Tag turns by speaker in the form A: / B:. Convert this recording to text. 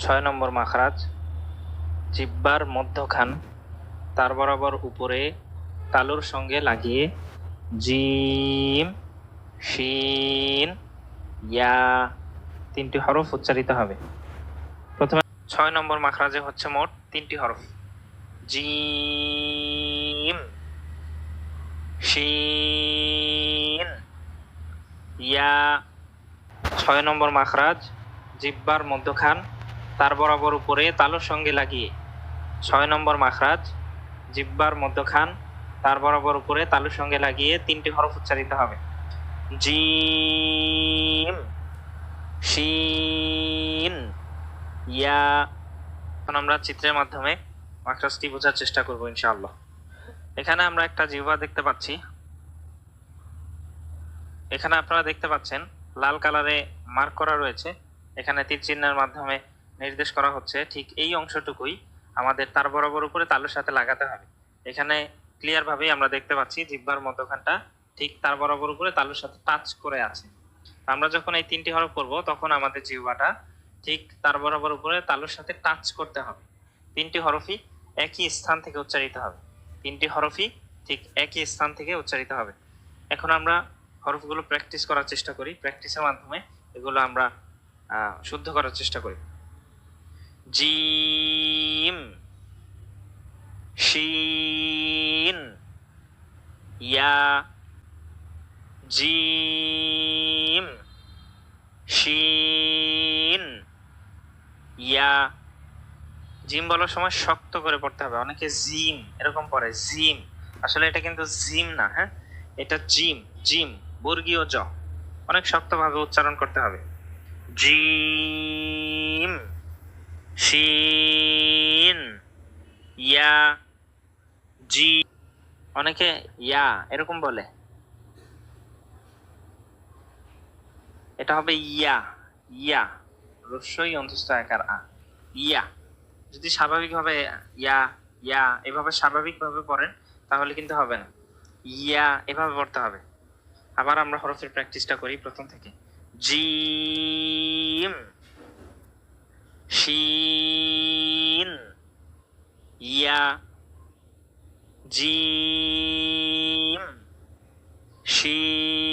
A: 6 নম্বর মাখরাজ, জিহ্বার মধ্যখান তার বরাবর উপরে তালুর সঙ্গে লাগিয়ে জিম, শিন, ইয়া 3টি হরফ উচ্চারিত হবে। প্রথমে 6 নম্বর মাখরাজে হচ্ছে মোট 3টি হরফ, জিম, শিন, ইয়া। 6 নম্বর মাখরাজ, জিহ্বার মধ্যখান তার বরাবর উপরে তালুর সঙ্গে লাগিয়ে। 6 নম্বর মাখরাজ, জিহ্বার মধ্যখান তার বরাবর উপরে তালুর সঙ্গে লাগিয়ে 3টি হরফ উচ্চারিত হবে, জিম, শিন, ইয়া। এখন আমরা চিত্রের মাধ্যমে মাখরাজটি বোঝার চেষ্টা করব ইনশাআল্লাহ। এখানে আমরা একটা জিহ্বা দেখতে পাচ্ছি। এখানে আপনারা দেখতে পাচ্ছেন লাল কালারে মার্ক করা রয়েছে। এখানে তীর চিহ্নের মাধ্যমে নির্দেশ করা হচ্ছে ঠিক এই অংশটুকুই আমাদের তার বরাবর উপরে তালুর সাথে লাগাতে হবে। এখানে ক্লিয়ার ভাবেই আমরা দেখতে পাচ্ছি জিহ্বার মধ্যখানটা ঠিক তার বরাবর উপরে তালুর সাথে টাচ করে আছে। আমরা যখন এই 3টি হরফ করব তখন আমাদের জিহ্বাটা ঠিক তার বরাবর উপরে তালুর সাথে টাচ করতে হবে। 3টি হরফই একই স্থান থেকে উচ্চারিত হবে। 3টি হরফই ঠিক একই স্থান থেকে উচ্চারিত হবে। এখন আমরা হরফগুলো প্র্যাকটিস করার চেষ্টা করি, প্র্যাকটিসের মাধ্যমে এগুলো আমরা শুদ্ধ করার চেষ্টা করি। জিম, শিন, ইয়া, জিম, শিন, ইয়া। জিম বলার সময় শক্ত করে পড়তে হবে। অনেকে জিম এরকম পড়ে, জিম, আসলে এটা কিন্তু জিম না, হ্যাঁ, এটা জিম। জিম বর্গীয় জ, অনেক শক্তভাবে উচ্চারণ করতে হবে। জিম, শিন, ইয়া, জি। অনেকে ইয়া এরকম বলে, এটা হবে ইয়া। ইয়া রস্যই অন্তস্থ আকার আ, ইয়া। যদি স্বাভাবিকভাবে ইয়া ইয়া এভাবে স্বাভাবিকভাবে পড়েন তাহলে কিন্তু হবে না, ইয়া এভাবে পড়তে হবে। আবার আমরা হরফের প্র্যাকটিসটা করি প্রথম থেকে। জিম, শিন, ইয়া, জিম, শিন।